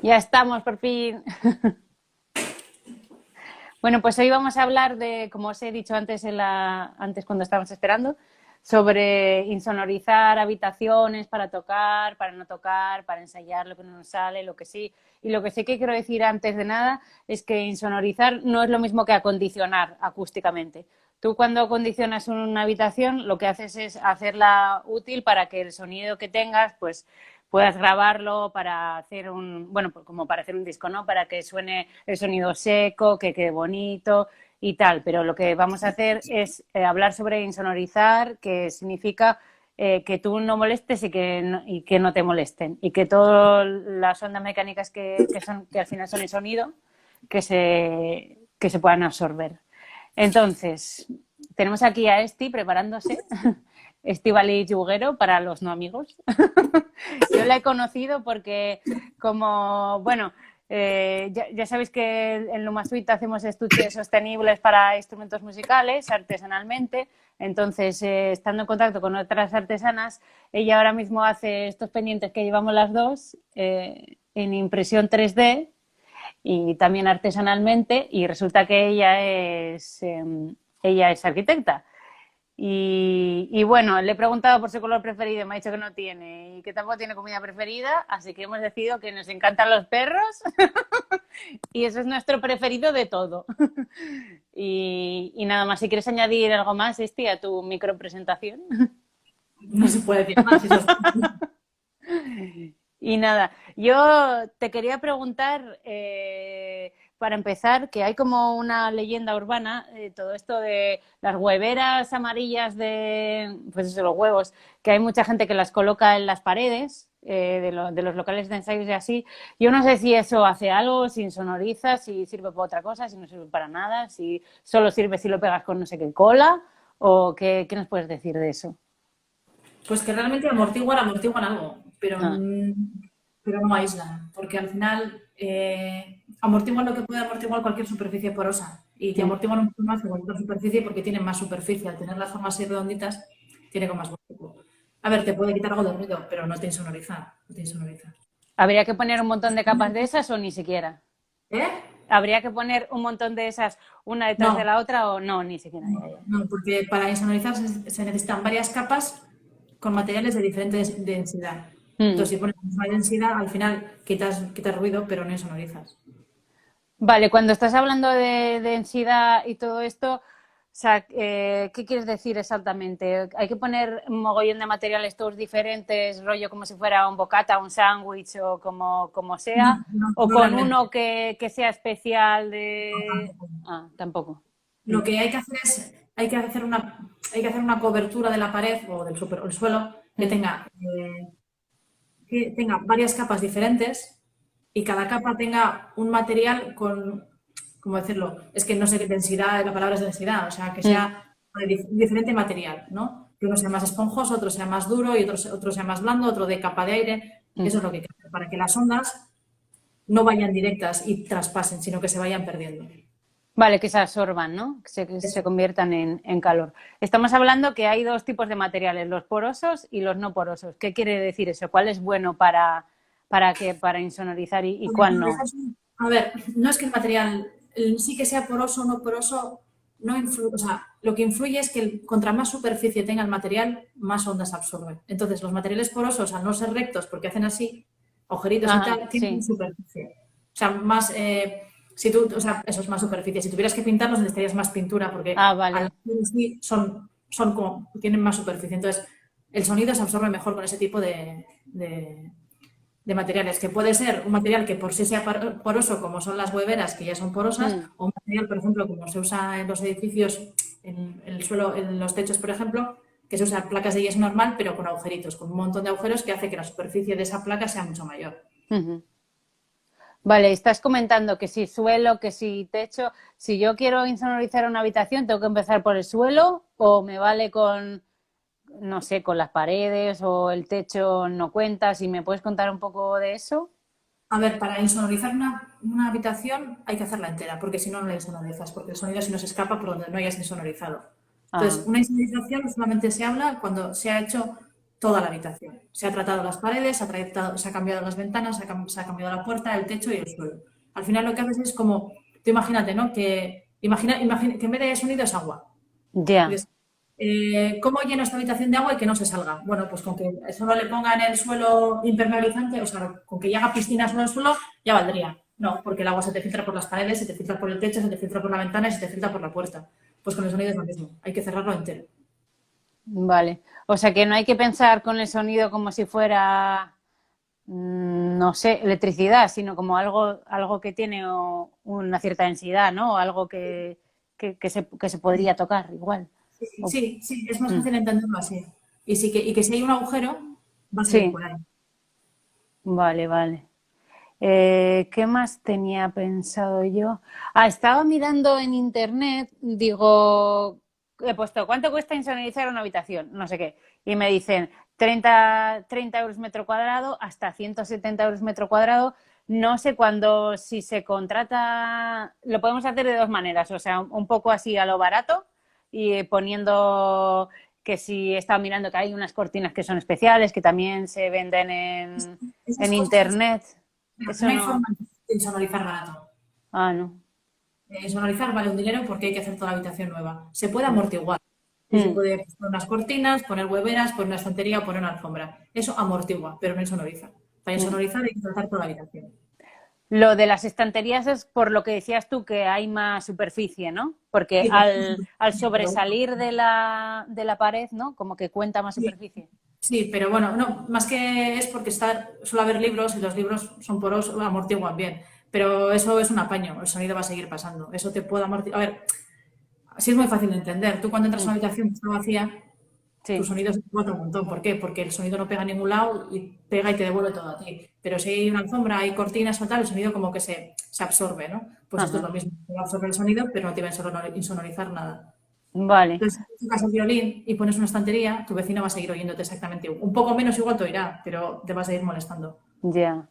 Ya estamos, por fin. Bueno, pues hoy vamos a hablar de, como os he dicho antes, antes cuando estábamos esperando, sobre insonorizar habitaciones para tocar, para no tocar, para ensayar lo que no nos sale, lo que sí. Y lo que sí que quiero decir antes de nada es que insonorizar no es lo mismo que acondicionar acústicamente. Tú cuando acondicionas una habitación lo que haces es hacerla útil para que el sonido que tengas, pues puedas grabarlo para hacer bueno, pues como para hacer un disco, ¿no? Para que suene el sonido seco, que quede bonito y tal. Pero lo que vamos a hacer es hablar sobre insonorizar, que significa que tú no molestes y que no te molesten. Y que todas las ondas mecánicas que al final son el sonido, que se puedan absorber. Entonces, tenemos aquí a Esti preparándose. Estíbaliz Yuguero para los no amigos. Yo la he conocido porque como, bueno, ya sabéis que en Lumasuite hacemos estuches sostenibles para instrumentos musicales artesanalmente. Entonces, estando en contacto con otras artesanas, ella ahora mismo hace estos pendientes que llevamos las dos en impresión 3D y también artesanalmente, y resulta que ella es arquitecta. Y bueno, le he preguntado por su color preferido y me ha dicho que no tiene y que tampoco tiene comida preferida, así que hemos decidido que nos encantan los perros y eso es nuestro preferido de todo. Y nada más, si quieres añadir algo más, Esti, a tu micropresentación. No se puede decir más. Eso es... Y nada, yo te quería preguntar, para empezar, que hay como una leyenda urbana, todo esto de las hueveras amarillas de, pues eso, los huevos, que hay mucha gente que las coloca en las paredes de los locales de ensayos y así. Yo no sé si eso hace algo, si insonoriza, si sirve para otra cosa, si no sirve para nada, si solo sirve si lo pegas con no sé qué cola, o qué nos puedes decir de eso. Pues que realmente amortiguan algo, Ah, pero no aíslan, porque al final amortiguan lo que puede amortiguar cualquier superficie porosa y te mm. amortiguan un poco más que cualquier superficie porque tienen más superficie. Al tener las formas así redonditas, tiene como más volumen. A ver, te puede quitar algo de ruido, pero no te insonoriza. No te insonoriza. ¿Habría que poner un montón de capas de esas o ni siquiera? ¿Eh? ¿Habría que poner un montón de esas una detrás de No, la otra o no? Ni siquiera. no, Ya, ya. no, porque para insonorizar se necesitan varias capas con materiales de diferente densidad. Mm. Entonces, si pones la misma densidad, al final quitas ruido, pero no insonorizas. Vale, cuando estás hablando de densidad y todo esto, o sea, ¿qué quieres decir exactamente? ¿Hay que poner un mogollón de materiales todos diferentes, rollo como si fuera un bocata, un sándwich o como No, sea? no, ¿O no con realmente. uno que sea especial No, de...? tampoco. Ah, tampoco. Mm. Lo que hay que hacer es, hay que hacer una cobertura de la pared o o el suelo Mm. que tenga varias capas diferentes y cada capa tenga un material con, ¿cómo decirlo? Es que no sé qué densidad, la palabra es densidad, o sea, que Mm. sea de diferente material, ¿no? Que uno sea más esponjoso, otro sea más duro y otro sea más blando, otro de capa de aire. Mm. Eso es lo que hay que hacer, para que las ondas no vayan directas y traspasen, sino que se vayan perdiendo. Vale, que se absorban, ¿no? Que se Eso. conviertan en calor. Estamos hablando que hay dos tipos de materiales, los porosos y los no porosos. ¿Qué quiere decir eso? ¿Cuál es bueno para insonorizar y cuál no? A ver, no es que el material sí que sea poroso o no poroso, no influye, o sea, lo que influye es que contra más superficie tenga el material, más ondas absorbe. Entonces, los materiales porosos, al no ser rectos, porque hacen así, agujeritos y Ajá, tal, tienen sí. superficie. O sea, más, si tú, o sea, eso es más superficie. Si tuvieras que pintarlos, necesitarías más pintura, porque Ah, al vale. sí son como, tienen más superficie. Entonces, el sonido se absorbe mejor con ese tipo de materiales, que puede ser un material que por sí sea poroso, como son las hueveras, que ya son porosas, Mm. o un material, por ejemplo, como se usa en los edificios, en el suelo, en los techos, por ejemplo, que se usan placas de yeso normal, pero con agujeritos, con un montón de agujeros que hace que la superficie de esa placa sea mucho mayor. Ujú. Vale, estás comentando que si suelo, que si techo. Si yo quiero insonorizar una habitación, ¿tengo que empezar por el suelo o me vale con, no sé, con las paredes o el techo no cuenta? Si me puedes contar un poco de eso. A ver, para insonorizar una habitación hay que hacerla entera, porque si no, no la insonorizas, porque el sonido si no se escapa por donde no hayas insonorizado. Entonces, Ajá. una insonorización solamente se habla cuando se ha hecho toda la habitación. Se ha tratado las paredes, se ha cambiado las ventanas, se ha cambiado la puerta, el techo y el suelo. Al final lo que haces es como, tú imagínate, ¿no? Que imagina que en vez de sonido es agua. Ya, Pues, ¿cómo lleno esta habitación de agua y que no se salga? Bueno, pues con que solo le pongan el suelo impermeabilizante, o sea, con que ya haga piscina sobre el suelo, ya valdría. No, porque el agua se te filtra por las paredes, se te filtra por el techo, se te filtra por la ventana y se te filtra por la puerta. Pues con el sonido es lo mismo, hay que cerrarlo entero. vale. O sea que no hay que pensar con el sonido como si fuera, no sé, electricidad, sino como algo que tiene una cierta densidad, ¿no? O algo que se podría tocar igual. O- Sí, sí, es más mm, fácil entenderlo así. Y que si hay un agujero, va a salir sí, por ahí. vale, vale. ¿Qué más tenía pensado yo? Ah, estaba mirando en internet, digo, he puesto, ¿cuánto cuesta insonorizar una habitación? No sé qué. Y me dicen 30 euros metro cuadrado hasta 170 euros metro cuadrado. No sé cuándo, si se contrata, lo podemos hacer de dos maneras, o sea, un poco así a lo barato y poniendo que si he estado mirando que hay unas cortinas que son especiales, que también se venden Esas en cosas, internet. no Eso hay no. forma de insonorizar barato. Ah, no. Insonorizar vale un dinero porque hay que hacer toda la habitación nueva. Se puede amortiguar. Y se Mm, puede poner unas cortinas, poner hueveras, poner una estantería o poner una alfombra. Eso amortigua, pero no insonoriza. Para mm. insonorizar hay que tratar toda la habitación. Lo de las estanterías es por lo que decías tú que hay más superficie, ¿no? Porque Sí, al pero bueno, sobresalir de la pared, ¿no? Como que cuenta más sí, superficie. sí, pero bueno, no, más que es porque suele haber libros y los libros son porosos, amortiguan bien. Pero eso es un apaño, el sonido va a seguir pasando. Eso te puede amortiguar. A ver, así es muy fácil de entender. Tú cuando entras a Mm, una habitación que está vacía, tu sí. sonido se cuatro un montón. ¿Por qué? Porque el sonido no pega a ningún lado y pega y te devuelve todo a ti. Pero si hay una alfombra, hay cortinas o tal, el sonido como que se absorbe, ¿no? Pues esto es Ajá. lo mismo. Te va a absorber el sonido, pero no te va a insonorizar nada. Vale. Entonces, si tocas el violín y pones una estantería, tu vecino va a seguir oyéndote exactamente igual. Un poco menos igual te oirá, pero te va a seguir molestando. Ya,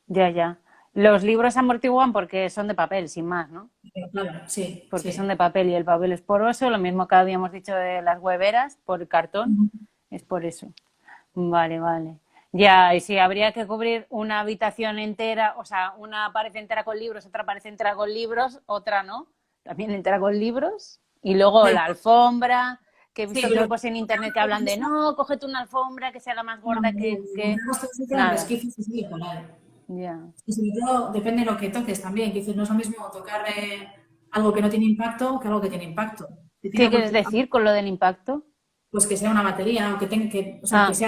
ya, ya. Los libros amortiguan porque son de papel, sin más, ¿no? Pero claro, sí, Porque son sí. de papel y el papel es poroso, lo mismo que habíamos dicho de las hueveras por el cartón, es por eso. Vale, vale. Ya, y si habría que cubrir una habitación entera, o sea, una pared entera con libros, otra pared entera con libros, otra no, también entera con libros. Y luego Da la igual. alfombra, que he Sí, visto grupos en internet que hablan de, no, cógete una alfombra que sea la más no, gorda mientras no estés en Nada, resquicios, es igual. ya. Y sobre todo depende de lo que toques también, que dices, no es lo mismo tocar algo que no tiene impacto que algo que tiene impacto. Si ¿Qué tiene quieres decir con lo del impacto? pues que sea una batería o que tenga, o sea, Ah,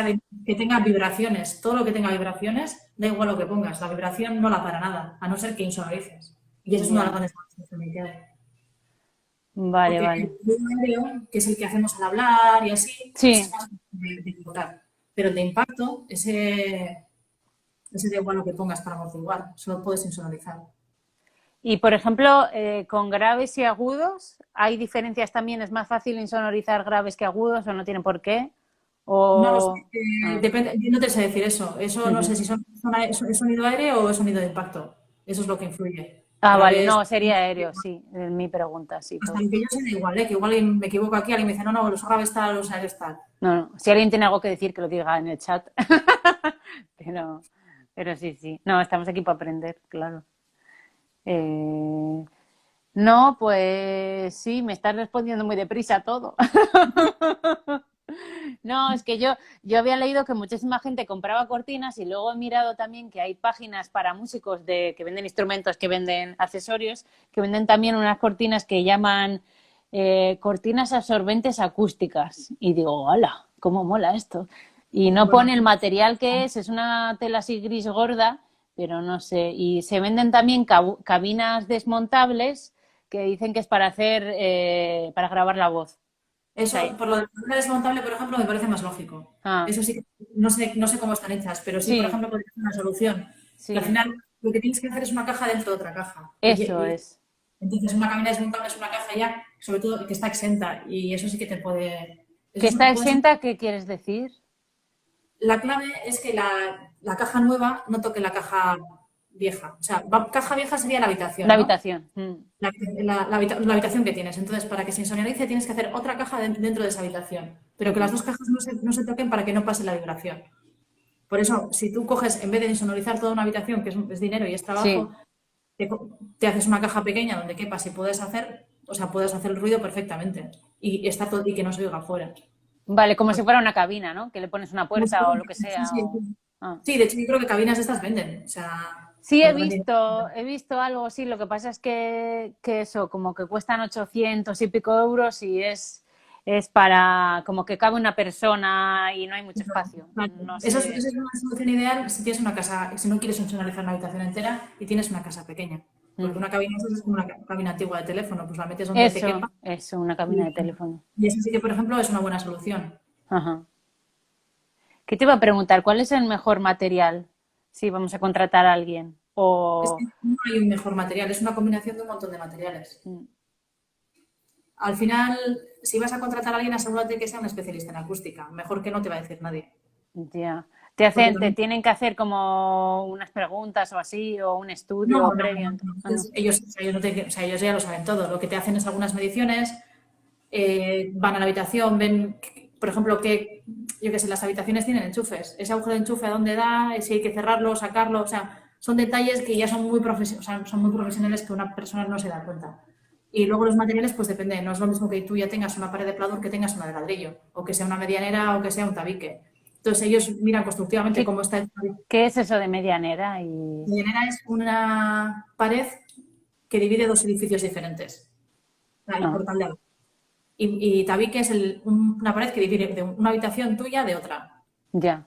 que tenga vibraciones. Todo lo que tenga vibraciones, da igual lo que pongas, la vibración no la para nada, a no ser que insonorices. Y esa es una de las ya. grandes cosas que hay. Vale, Porque el vale. ruido aéreo, que es el que hacemos al hablar y así, ese es Sí. más de cortar. Pero el de impacto, ese da igual lo que pongas para amortiguar, solo puedes insonorizar. Y por ejemplo, con graves y agudos, ¿hay diferencias también? ¿Es más fácil insonorizar graves que agudos o no tiene por qué? No lo sé, O... Ah, depende, yo no te sé decir eso. Eso no ujú. sé si es sonido aéreo o es sonido de impacto. Eso es lo que influye. Ah, vale, Graves, no, sería aéreo, sí, es mi pregunta, sí. hasta lo que yo sé da igual, que igual me equivoco aquí, alguien me dice, no, no, los graves tal, los aéreos tal. No, no, si alguien tiene algo que decir, que lo diga en el chat. Pero, pero sí, sí. No, estamos aquí para aprender, claro. Eh, No, pues sí, me estás respondiendo muy deprisa todo. No, es que yo había leído que muchísima gente compraba cortinas y luego he mirado también que hay páginas para músicos que venden instrumentos, que venden accesorios, que venden también unas cortinas que llaman cortinas absorbentes acústicas. Y digo, ¡hala! ¿Cómo mola esto? Y no Bueno, pone el material que es una tela así gris gorda, pero no sé. Y se venden también cabinas desmontables que dicen que es para hacer, para grabar la voz. O sea, eso, por lo de la desmontable, por ejemplo, me parece más lógico. ah, Eso sí, no sé cómo están hechas, pero sí, por sí, ejemplo, podría ser una solución. Que al sí, final lo que tienes que hacer es una caja dentro de otra caja. eso es. Entonces, una cabina desmontable es una caja ya, sobre todo que está exenta, y eso sí que te puede. ¿Que Eso está puede ser. exenta? ¿Qué quieres decir? La clave es que la caja nueva no toque la caja vieja. O sea, caja vieja sería la La habitación, ¿no? habitación. La habitación que tienes. Entonces, para que se insonorice, tienes que hacer otra caja dentro de esa habitación. pero que las dos cajas no se toquen para que no pase la vibración. Por eso, si tú coges, en vez de insonorizar toda una habitación, que es dinero y es trabajo, Sí. te haces una caja pequeña donde quepas y puedes hacer, o sea, puedes hacer el ruido perfectamente y, está todo, y que no se oiga afuera. Vale, como si fuera una cabina, ¿no? Que le pones una puerta o lo que Sí, sea. sí, O... sí. Ah. Sí, de hecho yo creo que cabinas de estas venden, o sea, Sí, porque venden. he visto algo, sí, lo que pasa es que eso, como que cuestan 800 y pico euros y es para, como que cabe una persona y no hay mucho espacio. Vale. No Esa sé. es una solución ideal si tienes una casa, si no quieres funcionalizar una habitación entera y tienes una casa pequeña. Porque Mm. una cabina es como una cabina antigua de teléfono, pues la metes donde te quepa. Eso, una cabina Y, de teléfono. y eso sí que, por ejemplo, es una buena solución. Ajá. ¿Qué te iba a preguntar? ¿Cuál es el mejor material si vamos a contratar a alguien? Es O... que no hay un mejor material, es una combinación de un montón de materiales. Mm. Al final, si vas a contratar a alguien, asegúrate que sea un especialista en acústica. Mejor que no te va a decir nadie. Ya. Porque Te también. tienen que hacer como unas preguntas o así, o un No, estudio no, previo. no. Ah, no. Ellos, o sea, ellos, o sea, ellos ya lo saben todo. Lo que te hacen es algunas mediciones, van a la habitación, ven, por ejemplo, que, yo qué sé, las habitaciones tienen enchufes. Ese agujero de enchufe a dónde da, si hay que cerrarlo, sacarlo. O sea, son detalles que ya son muy, o sea, son muy profesionales que una persona no se da cuenta. Y luego los materiales, pues depende. No es lo mismo que tú ya tengas una pared de pladur que tengas una de ladrillo, o que sea una medianera o que sea un tabique. Entonces ellos miran constructivamente ¿Qué, cómo está el qué es eso de medianera? Y... medianera es una pared que divide dos edificios diferentes. El Ah, portal de abajo. Y tabique es una pared que divide de una habitación tuya de otra. ya.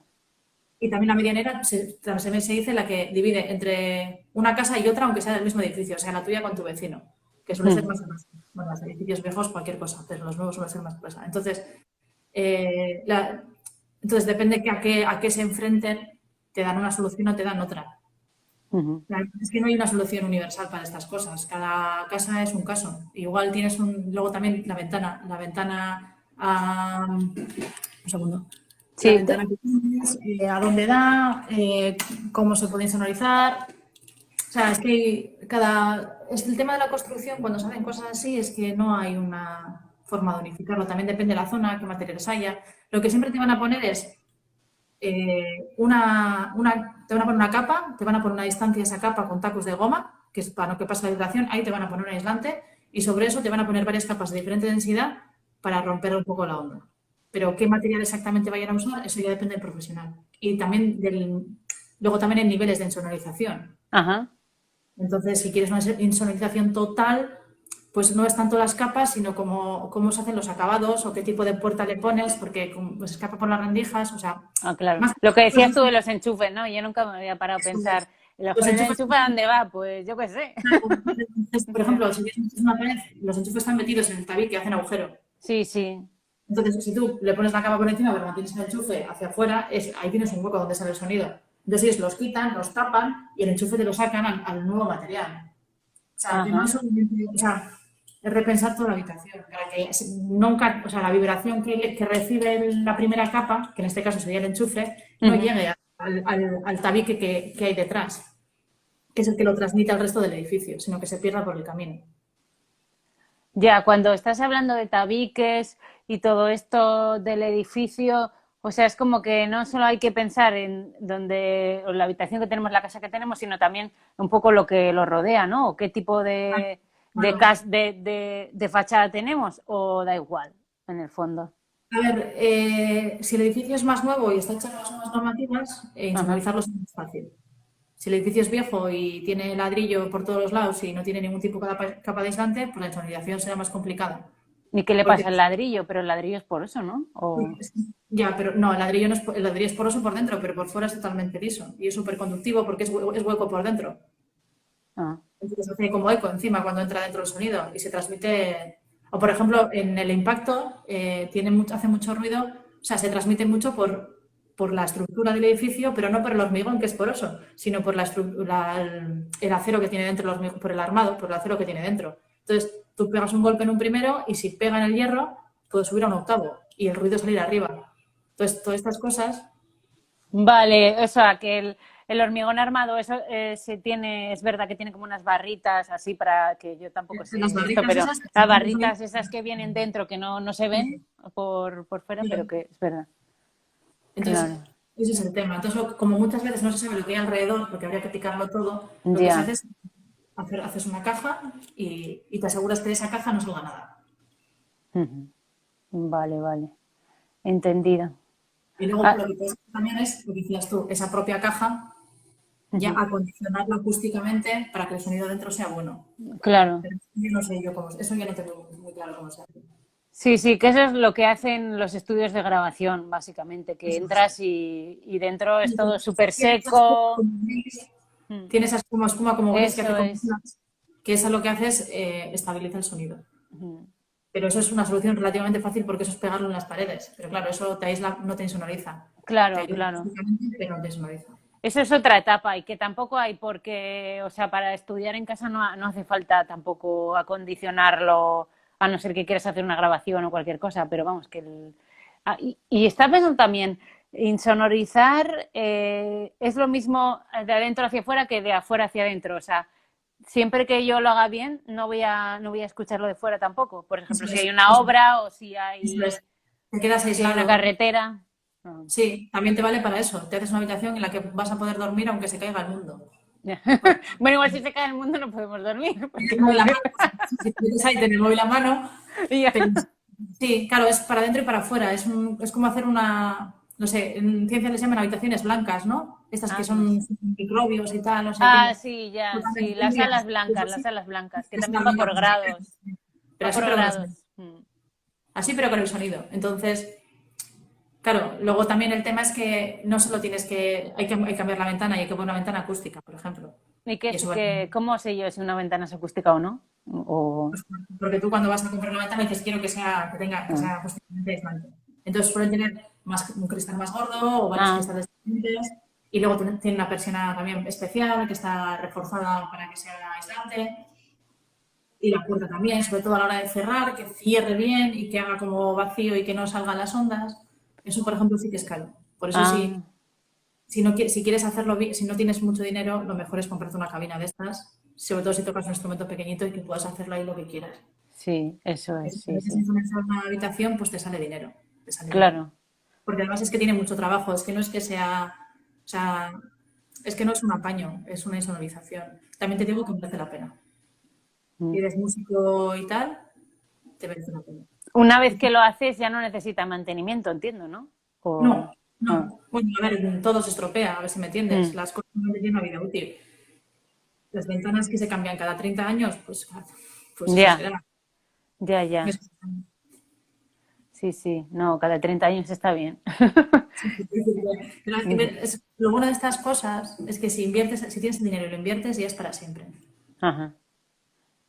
Y también la medianera se dice la que divide entre una casa y otra, aunque sea del mismo edificio, o sea, la tuya con tu vecino, que suele ser Mm. más o menos. Bueno, los edificios viejos, cualquier cosa, pero los nuevos suelen ser más gruesa. Entonces, entonces depende a qué se enfrenten, te dan una solución o te dan otra. Ujú. Es que no hay una solución universal para estas cosas. Cada casa es un caso. Igual tienes luego también un segundo. La Sí, ventana que tienes, a dónde da, cómo se puede insonorizar. O sea, es que es el tema de la construcción, cuando se hacen cosas así, es que no hay una forma de unificarlo. También depende de la zona, qué materiales haya. Lo que siempre te van a poner es te van a poner una capa, te van a poner una distancia a esa capa con tacos de goma, que es para no que pase la vibración, ahí te van a poner un aislante y sobre eso te van a poner varias capas de diferente densidad para romper un poco la onda. Pero qué material exactamente vayan a usar, eso ya depende del profesional. Y también luego también en niveles de insonorización. ajá. Entonces, si quieres una insonorización total, pues no es tanto las capas, sino cómo se hacen los acabados o qué tipo de puerta le pones, porque pues, escapa por las rendijas, o sea, Ah, claro. más Lo que decías cosas. tú de los enchufes, ¿no? Yo nunca me había parado a pensar, ¿el Los agujero de enchufes, enchufe a dónde va? Pues yo qué sé. por ejemplo, si tienes una pared, los enchufes están metidos en el tabique que hacen agujero. Sí, sí. Entonces, si tú le pones la capa por encima, pero mantienes el enchufe hacia afuera, ahí tienes un hueco donde sale el sonido. Entonces, ellos los quitan, los tapan y el enchufe te lo sacan al nuevo material. O sea, que no es Ajá. solamente, o sea, es repensar toda la habitación, para que nunca, o sea, la vibración que recibe la primera capa, que en este caso sería el enchufe, no Ujú. llegue al tabique que hay detrás, que es el que lo transmite al resto del edificio, sino que se pierda por el camino. Ya, cuando estás hablando de tabiques y todo esto del edificio, o sea, es como que no solo hay que pensar en donde, o la habitación que tenemos, la casa que tenemos, sino también un poco lo que lo rodea, ¿no? O qué tipo Claro. de fachada tenemos, o da igual, en el fondo. A ver, si el edificio es más nuevo y está hecho con las nuevas normativas, Ajá. insonorizarlo es más fácil. Si el edificio es viejo y tiene ladrillo por todos los lados y no tiene ningún tipo de capa de aislante, pues la insonorización será más complicada. ¿Y qué le Porque pasa al ladrillo? Pero el ladrillo es por eso, ¿no? O... ya, pero no, el ladrillo no es, el ladrillo es poroso por dentro, pero por fuera es totalmente liso y es súper conductivo porque es hueco por dentro. Ah, Entonces hace como eco encima cuando entra dentro el sonido y se transmite. O por ejemplo, en el impacto hace mucho ruido, o sea, se transmite mucho por la estructura del edificio, pero no por el hormigón que es poroso, sino por el acero que tiene dentro, por el armado, por el acero que tiene dentro. Entonces, tú pegas un golpe en un primero y si pega en el hierro, puede subir a un octavo y el ruido salir arriba. Entonces, todas estas cosas. vale, o sea, el hormigón armado, eso es verdad que tiene como unas barritas así para que yo tampoco sé Las esto, barritas pero esas, las barritas esas que vienen dentro que no se ven por fuera, pero que es verdad. entonces, Claro. ese es el tema. Entonces, como muchas veces no se sabe lo que hay alrededor, porque habría que picarlo todo, lo que se Ya. hace es haces una caja y te aseguras que de esa caja no salga nada. Ujú. Vale. Entendido. Y luego Ah, lo que puedes hacer también es, lo que decías tú, esa propia caja, ya ujú. acondicionarla acústicamente para que el sonido dentro sea bueno. Claro. Pero yo no sé yo cómo, eso yo no tengo muy claro cómo se hace. Sí, que eso es lo que hacen los estudios de grabación, básicamente, que Eso es. entras y dentro es Y todo súper tiene esa espuma seco. como gris, Mm. tiene esa espuma como gris que hace Eso como es. que eso lo que hace es estabiliza el sonido. Ujú. Pero eso es una solución relativamente fácil porque eso es pegarlo en las paredes. Pero claro, eso te aísla, no te insonoriza. Te Claro, ayuda claro. acústicamente, pero no te insonoriza. Eso es otra etapa y que tampoco hay porque, o sea, para estudiar en casa no hace falta tampoco acondicionarlo, a no ser que quieras hacer una grabación o cualquier cosa, pero vamos, que y está pensando también, insonorizar es lo mismo de adentro hacia afuera que de afuera hacia adentro, o sea, siempre que yo lo haga bien, no voy a escucharlo de fuera tampoco. Por ejemplo, Eso si es, hay una obra o eso si es. Te quedas hay una aislado. carretera. No. Sí, también te vale para eso. Te haces una habitación en la que vas a poder dormir aunque se caiga el mundo. Ya. Porque Bueno, igual si se cae el mundo no podemos dormir, porque el móvil a entonces... mano, si tienes ahí, tener el móvil a mano, Ya. pero sí, claro, es para adentro y para afuera. Es como hacer una, no sé, en ciencia les llaman habitaciones blancas, ¿no? Estas que Ah, no son sé. microbios y tal, no sé, Ah, tiene sí, ya, sí, tendrías, pues las así, alas blancas, que es una también va hormiga, por pues así, grados, pero va así por pero con el sonido. grados. Mm. Así pero con el sonido. Entonces, claro, luego también el tema es que no solo tienes que, hay que cambiar la ventana y hay que poner una ventana acústica, por ejemplo. ¿Y Y eso vale. cómo sé yo si una ventana es acústica o no? O, Pues, porque tú cuando vas a comprar una ventana dices quiero que ah, sea acústicamente aislante. Entonces suelen tener un cristal más gordo o varios ah, cristales diferentes. Y luego tiene una persiana también especial que está reforzada para que sea aislante. Y la puerta también, sobre todo a la hora de cerrar, que cierre bien y que haga como vacío y que no salgan las ondas. Eso, por ejemplo, sí que es caro. Por eso, ah, si quieres hacerlo bien, si no tienes mucho dinero, lo mejor es comprarte una cabina de estas, sobre todo si tocas un instrumento pequeñito y que puedas hacerlo ahí lo que quieras. sí, eso Porque es, si sí, metes sí, en una habitación, pues te sale dinero. Te sale dinero. claro. Porque además es que tiene mucho trabajo, es que no es que sea, o sea, es que no es un apaño, es una insonorización. También te digo que merece la pena. Si Mm. eres músico y tal, te merece la pena. Una vez que lo haces ya no necesita mantenimiento, entiendo, ¿no? O, No, ah, no. Bueno, a ver, todo se estropea, a ver si me entiendes. mm, Las cosas no tienen una vida útil. Las ventanas que se cambian cada 30 años, pues eso ya, será. ya, sí, no, cada 30 años está bien. Pero lo bueno de estas cosas es que si inviertes, si tienes el dinero y lo inviertes, ya es para siempre. Ajá,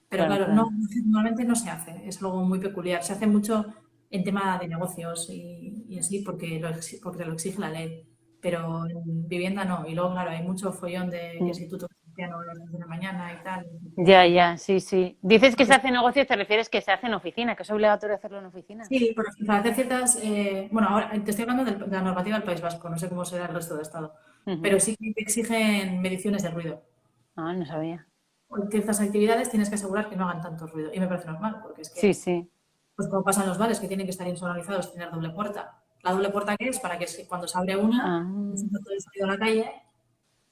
Pero claro, no, claro. normalmente no se hace, es algo muy peculiar. Se hace mucho en tema de negocios y así porque lo exige la ley. Pero en vivienda no. Y luego, claro, hay mucho follón de que Mm. si tú tocas el piano a las 10 de la mañana y tal. Ya, sí. Dices que se hace negocio, te refieres que se hace en oficina, que es obligatorio hacerlo en oficina. Sí, para hacer ciertas. Bueno, ahora te estoy hablando de la normativa del País Vasco, no sé cómo será el resto del Estado. Ujú. Pero sí que te exigen mediciones de ruido. Ah, no sabía. En ciertas actividades tienes que asegurar que no hagan tanto ruido. Y me parece normal, porque es Sí, que, sí. pues como pasa en los bares, que tienen que estar insonorizados y tener doble puerta. ¿La doble puerta qué es? Para que cuando se abre una, Ah, se todo el sonido a la calle,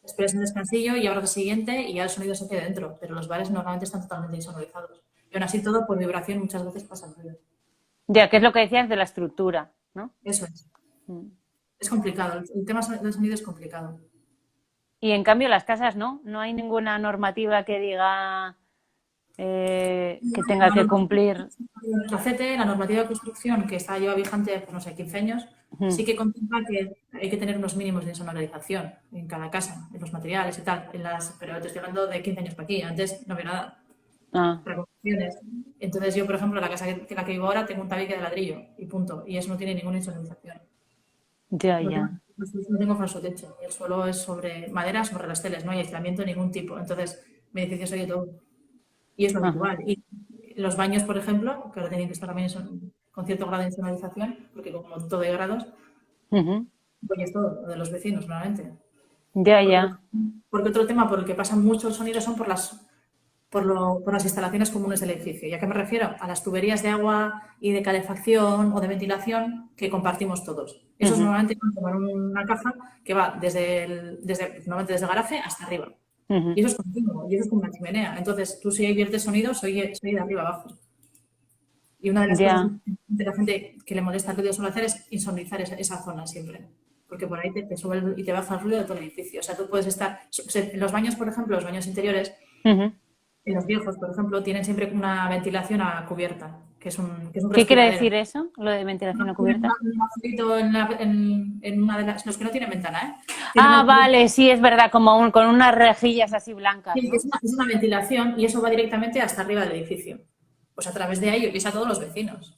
esperes un descansillo y abras la siguiente y ya el sonido se quede dentro. Pero los bares normalmente están totalmente insonorizados. Y aún así todo, por vibración, muchas veces pasa el ruido. ya, que es lo que decías de la estructura, ¿no? Eso es. Mm. Es complicado. El tema del sonido es complicado. Y en cambio las casas no, no hay ninguna normativa que diga que tenga La que normativa cumplir. la CETE, la normativa de construcción, que está ya vigente, pues no sé, 15 años, Mm. sí que contempla que hay que tener unos mínimos de insonorización en cada casa, en los materiales y tal. Pero te estoy hablando de 15 años para aquí. Antes no había nada Ah, para construcciones. Entonces yo, por ejemplo, la casa en la que vivo ahora tengo un tabique de ladrillo y punto. Y eso no tiene ninguna insonorización. No tengo, ya. no tengo falso techo. El suelo es sobre madera, sobre las teles, no hay aislamiento de ningún tipo. Entonces, mi edificio se oye todo. Y es lo Ajá. habitual. Y los baños, por ejemplo, que ahora tienen que estar también con cierto grado de insonorización, porque como todo hay grados, Ujú. pues es todo, lo de los vecinos, normalmente. Ya, Porque, ya. porque otro tema por el que pasa mucho el sonido son por las instalaciones comunes del edificio. ¿Y a qué me refiero? A las tuberías de agua y de calefacción o de ventilación que compartimos todos. Esos Ujú, normalmente van como en una caja que va normalmente desde el garaje hasta arriba. Y ujú. eso es continuo, y eso es como una chimenea. Entonces, tú si viertes sonido, soy de arriba abajo. Y una de las cosas Ya. de la gente que le molesta el ruido suele hacer es insonorizar esa zona siempre. Porque por ahí te sube y te baja el ruido de todo el edificio. O sea, tú puedes estar. En los baños, por ejemplo, los baños interiores, Ujú. en los viejos, por ejemplo, tienen siempre una ventilación a cubierta, que es un ¿Qué quiere respiradero. decir eso, lo de ventilación no Tienen cubierta? un agujerito en una de las. Los que no tienen ventana, ¿eh? Tienen Ah, un, vale, sí, es verdad, como con unas rejillas así blancas, sí, ¿no? es una ventilación y eso va directamente hasta arriba del edificio. Pues a través de ahí oyes a todos los vecinos.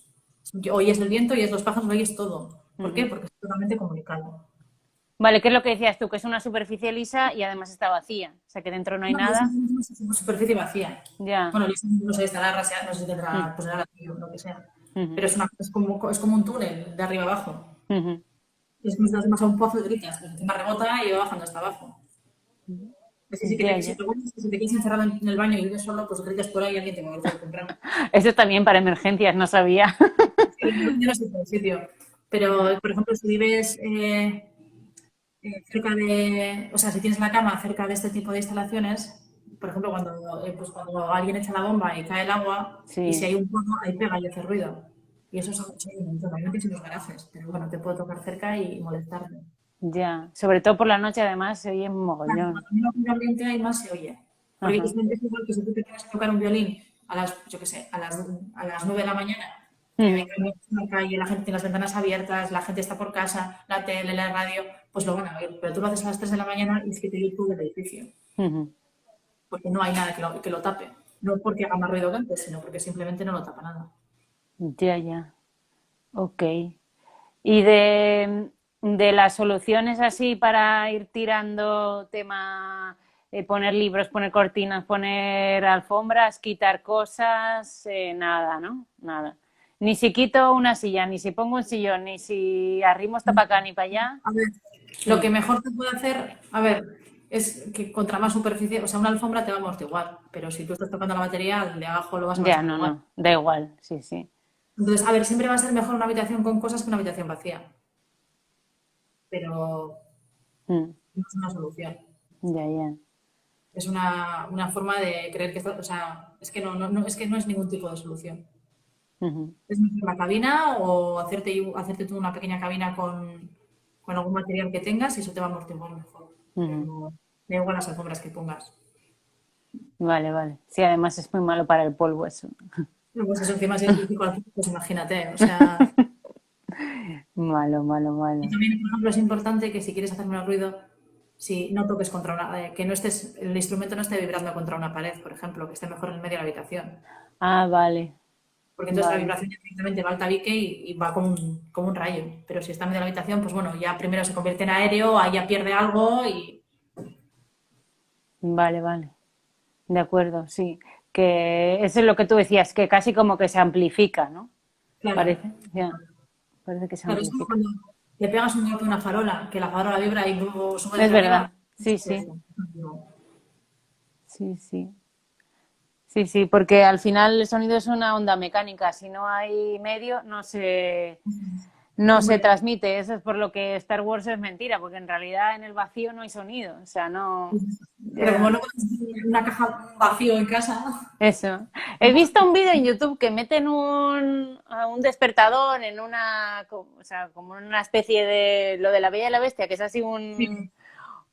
Oyes el viento, oyes los pájaros, oyes todo. ¿Por qué? Ujú. Porque está totalmente comunicado. Vale, ¿qué es lo que decías tú? Que es una superficie lisa y además está vacía. O sea, que dentro no hay No, es nada. una superficie vacía. Ya. Bueno, no sé, estará raseada, no sé si Mm, tendrá, pues ladrillo, lo que sea. ujú, Pero es como un túnel de arriba abajo. ujú. Es como si te vas a un pozo y gritas, pues encima rebota y va bajando hasta abajo. Es que Ya, si ya. te quedas encerrado en el baño y vives solo, pues gritas por ahí y alguien te va a volver a comprar. Eso también para emergencias, no sabía. Yo no sé por el sitio. Pero, por ejemplo, si vives cerca o sea, si tienes la cama cerca de este tipo de instalaciones, por ejemplo, pues cuando alguien echa la bomba y cae el agua, y si Sí, hay un pozo, ahí pega y hace ruido. Y eso son un montón, normalmente sin los garajes, pero bueno, te puedo tocar cerca y molestarte. ya. Sobre todo por la noche, además, se oye un Claro, mogollón. cuando menos ambiente hay, más se oye. Porque Ajá. es igual que si tú te pones a tocar un violín yo qué sé, a las 9 de la mañana, que Ujú, venga una calle, la gente tiene las ventanas abiertas, la gente está por casa, la tele, la radio, pues lo van a oír. Pero tú lo haces a las 3 de la mañana y es que te oye todo el edificio. ujú. Porque no hay nada que lo tape. No porque haga más ruido que antes, sino porque simplemente no lo tapa nada. Ya, ya. Ok. Y de las soluciones así para ir tirando tema, poner libros, poner cortinas, poner alfombras, quitar cosas, nada, ¿no? Nada. Ni si quito una silla, ni si pongo un sillón, ni si arrimo esta para acá ni para allá. A ver, lo Mm. que mejor te puede hacer, a ver, es que contra más superficie, o sea, una alfombra te va a amortiguar, pero si tú estás tocando la batería, de abajo lo vas a Ya, machacar no, igual. no, da igual, sí, sí. Entonces, a ver, siempre va a ser mejor una habitación con cosas que una habitación vacía, pero Mm. no es una solución. Ya, ya. Es una forma de creer que esto, o sea, es que es que no es ningún tipo de solución. Ujú, Es mejor la cabina o hacerte tú una pequeña cabina con algún material que tengas y eso te va a amortiguar mejor. ujú. Pero da igual las alfombras que pongas. Vale, vale. Sí, además es muy malo para el polvo eso. Pero pues eso encima si es difícil, pues imagínate. O sea, Malo, malo, y malo. también, por ejemplo, es importante que si quieres hacer menos ruido, si no toques que no el instrumento no esté vibrando contra una pared, por ejemplo, que esté mejor en el medio de la habitación. Ah, vale, Porque entonces la vale. vibración ya directamente va al tabique y va como un rayo. Pero si está en medio de la habitación, pues bueno, ya primero se convierte en aéreo, ahí ya pierde algo y Vale, vale. De acuerdo, sí. Que eso es lo que tú decías, que casi como que se amplifica, ¿no? claro, Parece, ya. Parece que se claro, es como amplifica. cuando le pegas un golpe a una farola, que la farola vibra y luego sube Es desde arriba. verdad. Sí, Es sí. eso. Sí, sí. Sí, sí, porque al final el sonido es una onda mecánica. Si no hay medio, no se Hombre, transmite. Eso es por lo que Star Wars es mentira, porque en realidad en el vacío no hay sonido. O sea, no. pero como Ya. no puedes una caja vacío en casa, Eso. He visto un vídeo en YouTube que meten un despertador en o sea, como en una especie de lo de la Bella y la Bestia, que es así sí,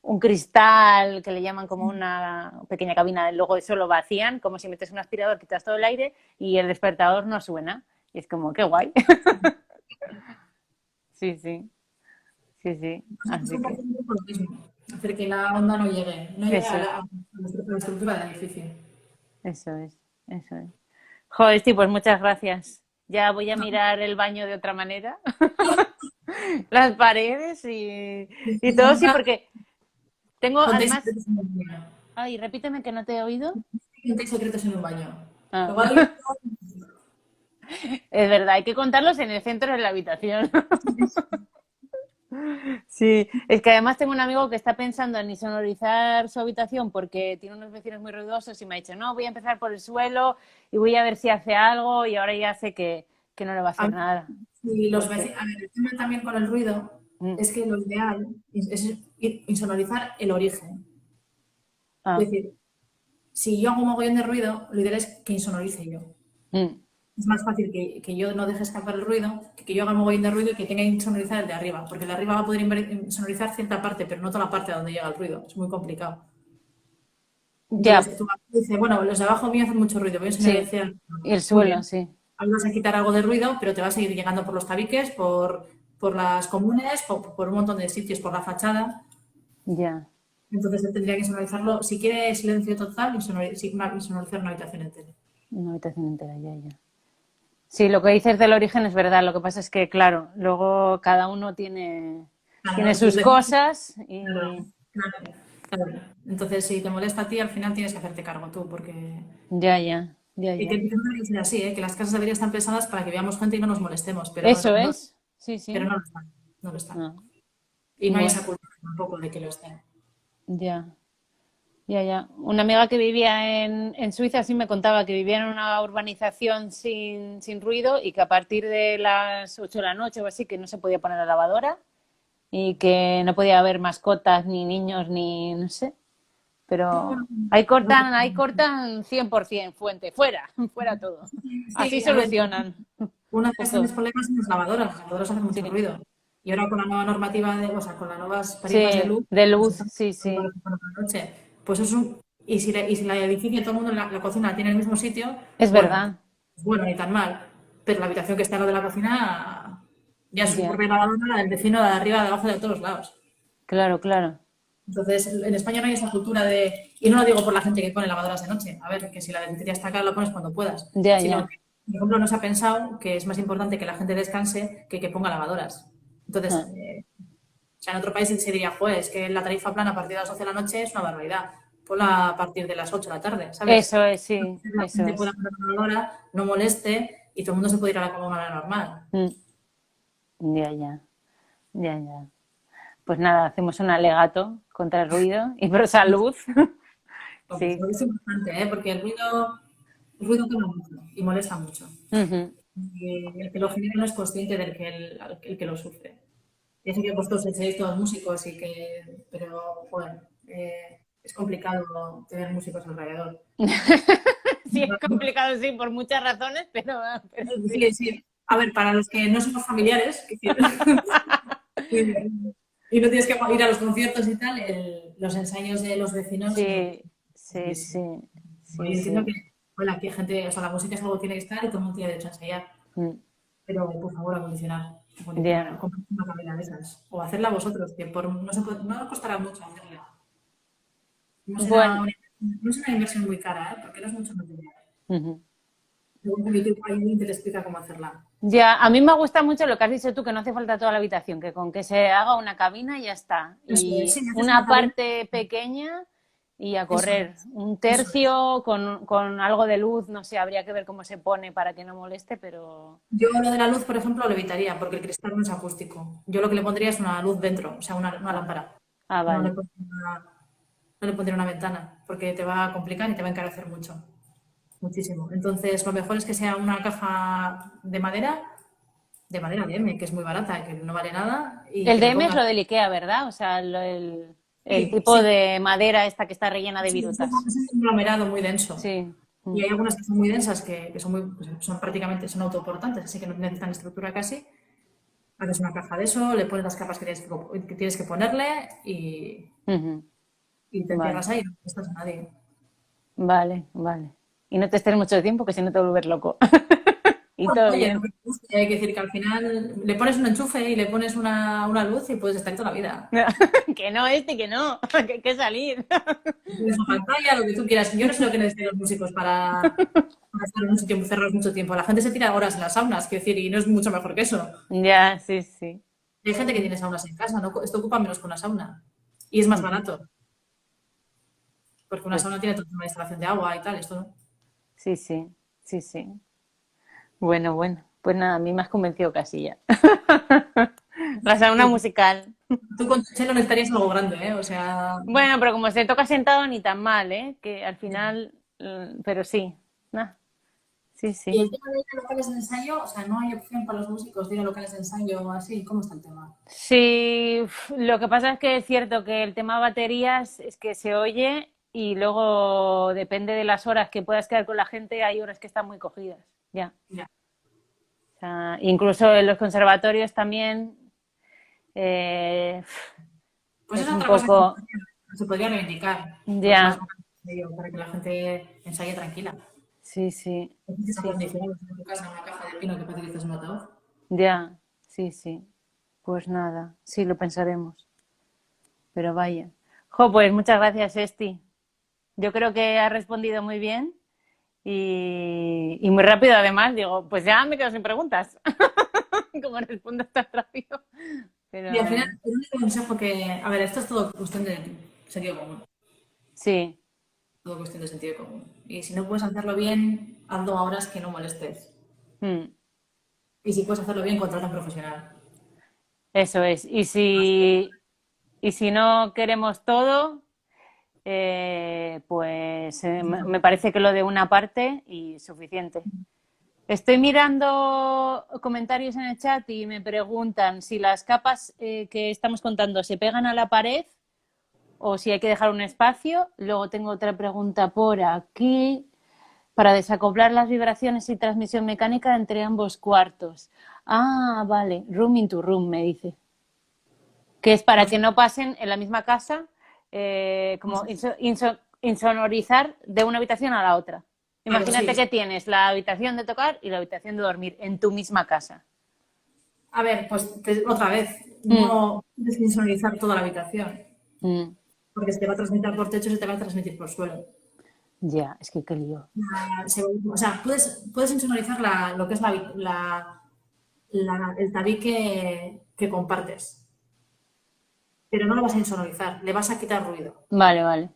un cristal que le llaman como una pequeña cabina, luego eso lo vacían, como si metes un aspirador, quitas todo el aire y el despertador no suena. Y es como, qué guay. Sí, sí, sí, sí. es Así un que poco lo mismo. Hacer que la onda no llegue eso, a la estructura del edificio. eso es, eso es. Joder, sí, pues muchas gracias. Ya voy a mirar el baño de otra manera. Las paredes y todo, sí, porque tengo Contéis además. secretos en un baño. Ay, repíteme que no te he oído. Contéis secretos en un baño. Ah, Luego es verdad, hay que contarlos en el centro de la habitación. Sí, es que además tengo un amigo que está pensando en insonorizar su habitación porque tiene unos vecinos muy ruidosos y me ha dicho, no, voy a empezar por el suelo y voy a ver si hace algo y ahora ya sé que no le va a A hacer ver, nada. si los Porque, vecinos, a ver, el tema también con el ruido mm, es que lo ideal es insonorizar el origen. Es ah, decir, si yo hago un mogollón de ruido, lo ideal es que insonorice yo. mm, Es más fácil que yo no deje escapar el ruido, que yo haga un mogollón de ruido y que tenga que insonorizar el de arriba, porque el de arriba va a poder insonorizar cierta parte, pero no toda la parte a donde llega el ruido. Es muy complicado. ya, Entonces, tú dices, bueno, los de abajo mío hacen mucho ruido, voy a sí, insonorizar. y el Muy suelo, bien. sí, Ahí vas a quitar algo de ruido, pero te va a seguir llegando por los tabiques, por las comunes, por un montón de sitios, por la fachada. ya, Entonces él tendría que sonorizarlo. Si quiere silencio total, insonorizar una habitación entera. una habitación entera, ya, ya. Sí, lo que dices del origen es verdad, lo que pasa es que, claro, luego cada uno tiene Claro, sus cosas claro, y claro. Entonces, si te molesta a ti, al final tienes que hacerte cargo tú, porque ya, ya, ya, y que ya. debería ser así, ¿eh? Que las casas deberían estar pensadas para que veamos gente y no nos molestemos, Eso es, sí, pero sí. no lo están, no lo están. Ah, Y no hay bueno, esa cultura tampoco de que lo estén. ya. Ya, ya. Una amiga que vivía en Suiza sí me contaba que vivía en una urbanización sin ruido y que a partir de las 8 de la noche o así que no se podía poner la lavadora y que no podía haber mascotas ni niños ni no sé. Pero ahí cortan 100% fuente, fuera, fuera todo. Así Sí, a ver, solucionan uno un de los grandes poco. problemas son las lavadoras hacen mucho Sí, ruido. Y ahora con la nueva normativa, o sea, con las nuevas tarifas de sí, luz, de pues luz, están sí, por sí. la noche. Pues es un. Y si la edificio, todo el mundo la cocina tiene el mismo sitio, Es bueno, verdad. pues bueno, ni tan mal. Pero la habitación que está al lado de la cocina ya es su Ya, propia lavadora, la del vecino, la de arriba, de abajo, de todos lados. claro, claro. Entonces, en España no hay esa cultura de, y no lo digo por la gente que pone lavadoras de noche, a ver, que si la electricidad está acá, lo pones cuando puedas, Ya, sino ya. que, por ejemplo, no se ha pensado que es más importante que la gente descanse que ponga lavadoras. Entonces, Ah, o sea, en otro país se diría, joder, es que la tarifa plana a partir de las 12 de la noche es una barbaridad, ponla a partir de las 8 de la tarde, ¿sabes? eso es, sí, La eso gente pueda es. poner una lavadora, no moleste y todo el mundo se puede ir a la cama de manera normal. Mm, ya, ya, ya, ya. Pues nada, hacemos un alegato contra el ruido y pro salud. Pues, Sí. es importante, ¿eh? Porque el ruido quema mucho y molesta mucho. Ujú. Y el que lo genera no es consciente del que el que lo sufre. Ya sé que vosotros seréis todos músicos pero bueno, es complicado tener músicos alrededor. Sí, es complicado, sí, por muchas razones, pero sí. Sí, sí. A ver, para los que no somos familiares, y no tienes que ir a los conciertos y tal, los ensayos de los vecinos Sí, sí, es, sí, sí, yo entiendo sí. que, bueno, aquí hay gente, o sea, la música es algo que tiene que estar y todo el mundo tiene derecho a ensayar. Mm, Pero, por favor, acondicionar, ya. comprar una cabina de esas. O hacerla vosotros, que no costará mucho hacerla. Bueno, No es una inversión muy cara, ¿eh? Porque no es mucho material. ujú. Luego en YouTube hay alguien que te explica cómo hacerla. Ya, a mí me gusta mucho lo que has dicho tú, que no hace falta toda la habitación, que con que se haga una cabina y ya está. Eso es, Y sí, haces una una cabina, parte pequeña y a eso correr. es, Un eso es. tercio con algo de luz, no sé, habría que ver cómo se pone para que no moleste, pero... Yo lo de la luz, por ejemplo, lo evitaría, porque el cristal no es acústico. Yo lo que le pondría es una luz dentro, o sea, una Ah, lámpara. ah, No le vale. pondría no le pondría una ventana, porque te va a complicar y te va a encarecer mucho. Muchísimo. Entonces, lo mejor es que sea una caja de madera de M, que es muy barata, que no vale nada, y El que le DM es pongas. lo del IKEA, ¿verdad? O sea, el Sí, tipo sí, de madera esta que está rellena de sí, virutas. es un conglomerado muy denso. Sí. Y Mm, hay algunas que son muy densas, que son, pues, son prácticamente son autoportantes, así que no necesitan estructura casi. Haces una caja de eso, le pones las capas que tienes que ponerle ujú. y te Vale, encierras ahí, no estás a nadie. vale, vale. Y no te estés mucho tiempo, que si no te vuelves loco. Y Bueno, todo oye, lo bien. que te guste, hay que decir que al final le pones un enchufe y le pones una luz y puedes estar ahí toda la vida. Que no, que no, que hay que salir. Tienes una pantalla, lo que tú quieras. Yo no sé lo que necesitan los músicos para estar en un sitio cerrados mucho tiempo. La gente se tira horas en las saunas, quiero decir, y no es mucho mejor que eso. Ya, sí, sí. Hay gente que tiene saunas en casa, ¿no? Esto ocupa menos que una sauna. Y es más Ujú. barato, porque una Pues sauna tiene toda una instalación de agua y tal, esto no. sí, sí, sí, sí. Bueno, bueno. Pues nada, a mí me has convencido casi ya. La sauna musical. Tú con tu chelo necesitarías algo grande, ¿eh? O sea... Bueno, pero como se toca sentado ni tan mal, ¿eh? Que al final, pero sí. Nah, sí, Y sí. el tema de ir a locales de ensayo, o sea, no hay opción para los músicos de ir a locales de ensayo o así. ¿Cómo está el tema? Sí, lo que pasa es que es cierto que el tema baterías es que se oye y luego depende de las horas que puedas quedar con la gente, hay horas que están muy cogidas, ya. Ya. O sea, incluso en los conservatorios también eh, Pues es esa es un otra cosa que poco, se podría reivindicar. Pues más ya, locales de ensayo para que la gente ensaye tranquila. sí, sí, Necesitas sí, sí, acondicionados en tu casa una caja de pino que parece que estás en un ataúd. ya, sí, sí. Pues nada, sí lo pensaremos, pero vaya. Jo, pues muchas gracias, Esti. Yo creo que has respondido muy bien. Y muy rápido además, digo, pues ya me quedo sin preguntas. Como respondo tan rápido. Y al final, Pero el único consejo que... A ver, esto es todo cuestión de sentido común. sí, Todo cuestión de sentido común. Y si no puedes hacerlo bien, hazlo a horas que no molestes. mm, Y si puedes hacerlo bien, contrata a un profesional. eso es. Y si no queremos todo, pues me parece que lo de una parte y suficiente. Estoy mirando comentarios en el chat y me preguntan si las capas que estamos contando se pegan a la pared o si hay que dejar un espacio. Luego tengo otra pregunta por aquí. Para desacoplar las vibraciones y transmisión mecánica entre ambos cuartos. Ah, vale. Room into room, me dice. Que es para Pues, que no pasen en la misma casa, pues, como insonorizar de una habitación a la otra. claro, Imagínate sí. que tienes la habitación de tocar y la habitación de dormir en tu misma casa. A ver, pues otra vez, Mm, no puedes insonorizar toda la habitación, mm. porque se te va a transmitir por techo y se te va a transmitir por suelo. Ya, es que qué lío. O sea, puedes insonorizar lo que es el tabique que compartes, pero no lo vas a insonorizar, le vas a quitar ruido, Vale, vale.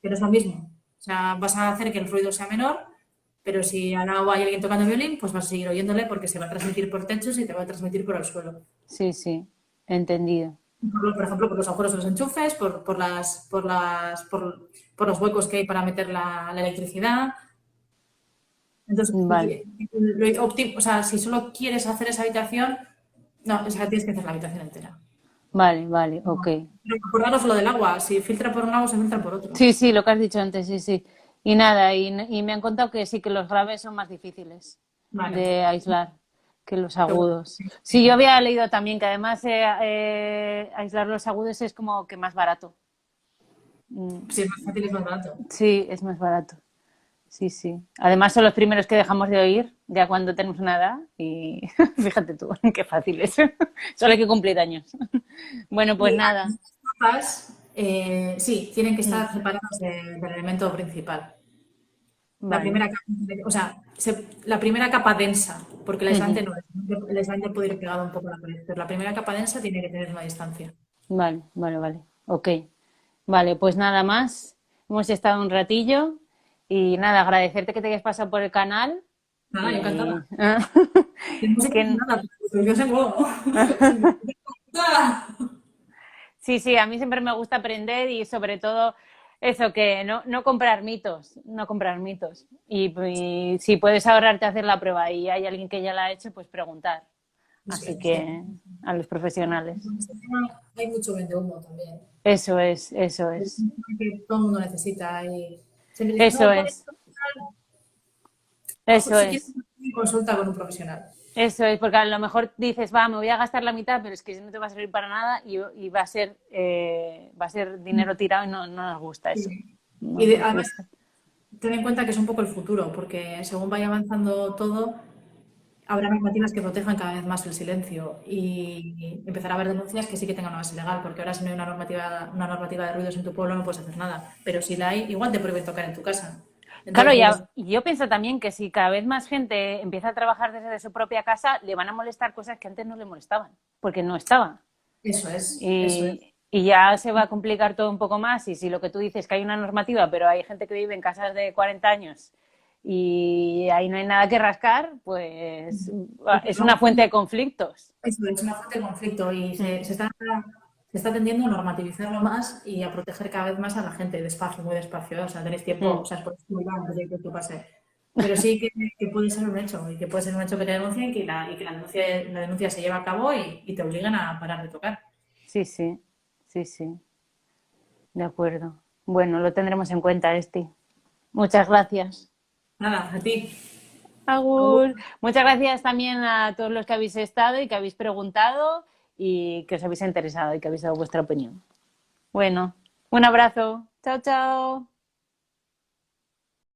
pero es lo mismo. O sea, vas a hacer que el ruido sea menor, pero si al lado hay alguien tocando violín, pues vas a seguir oyéndole porque se va a transmitir por techos y te va a transmitir por el suelo. Sí, sí. Entendido. Por ejemplo, por los agujeros de los enchufes, por los huecos que hay para meter la electricidad. Entonces, Vale, o sea, si solo quieres hacer esa habitación, no, o sea, tienes que hacer la habitación entera. vale, vale, ok. Pero acordaros lo del agua, si filtra por un lado, se filtra por otro. Sí, sí, lo que has dicho antes, sí, sí. Y nada, y me han contado que sí, que los graves son más difíciles Vale, de aislar que los seguro. agudos. Sí, yo había leído también que además aislar los agudos es como que más barato. Sí, es más fácil y es más barato. Sí, es más barato. Sí, sí. Además son los primeros que dejamos de oír ya cuando tenemos una edad y fíjate tú, qué fácil es. Solo hay que cumplir años. Bueno, pues Y nada. las capas, sí, tienen que Mm, estar separadas del elemento principal. La vale. primera capa, o sea, la primera capa densa, porque el aislante Ujú. no es. El aislante puede ir pegado un poco a la pared, pero la primera capa densa tiene que tener una distancia. Vale, vale, vale. Ok. Vale, pues nada más. Hemos estado un ratillo y nada, agradecerte que te hayas pasado por el canal Nada, yo y encantada. Que no sé qué es que nada, pero yo sé cómo. sí, sí, a mí siempre me gusta aprender y sobre todo eso, que no comprar mitos, no comprar mitos. Y si puedes ahorrarte hacer la prueba y hay alguien que ya la ha hecho, pues preguntar. Eso Así es que que a los profesionales. en este tema hay mucho vende humo también. Eso es, eso Es es. un tema que todo el mundo necesita y se me dice, Eso no, puedes, es, eso si quieres es. consulta con un profesional. Eso es, porque a lo mejor dices, va, me voy a gastar la mitad, pero es que no te va a servir para nada y va a ser dinero tirado y no nos gusta eso. Sí. No nos Además, gusta. ten en cuenta que es un poco el futuro, porque según vaya avanzando todo, habrá normativas que protejan cada vez más el silencio y empezará a haber denuncias que sí que tengan una base legal, porque ahora si no hay una normativa de ruidos en tu pueblo no puedes hacer nada, pero si la hay, igual te prohíben tocar en tu casa. Claro, Entonces, y yo pienso también que si cada vez más gente empieza a trabajar desde su propia casa, le van a molestar cosas que antes no le molestaban, porque no estaban. eso es. Y ya se va a complicar todo un poco más. Y si lo que tú dices que hay una normativa, pero hay gente que vive en casas de 40 años y ahí no hay nada que rascar, pues es una fuente de conflictos. Eso es una fuente de conflicto y se está tendiendo a normativizarlo más y a proteger cada vez más a la gente, despacio, muy despacio, ¿eh? O sea, tenéis tiempo, o sea, es por antes de que esto pase. Pero sí que puede ser un hecho, y que puede ser un hecho que te denuncien y que la denuncia se lleve a cabo y te obligan a parar de tocar. Sí, sí, sí, sí, de acuerdo. Bueno, lo tendremos en cuenta, Esti. Muchas gracias. Nada, a ti. Agur. Muchas gracias también a todos los que habéis estado y que habéis preguntado y que os habéis interesado y que habéis dado vuestra opinión. Bueno, un abrazo. Chao, chao.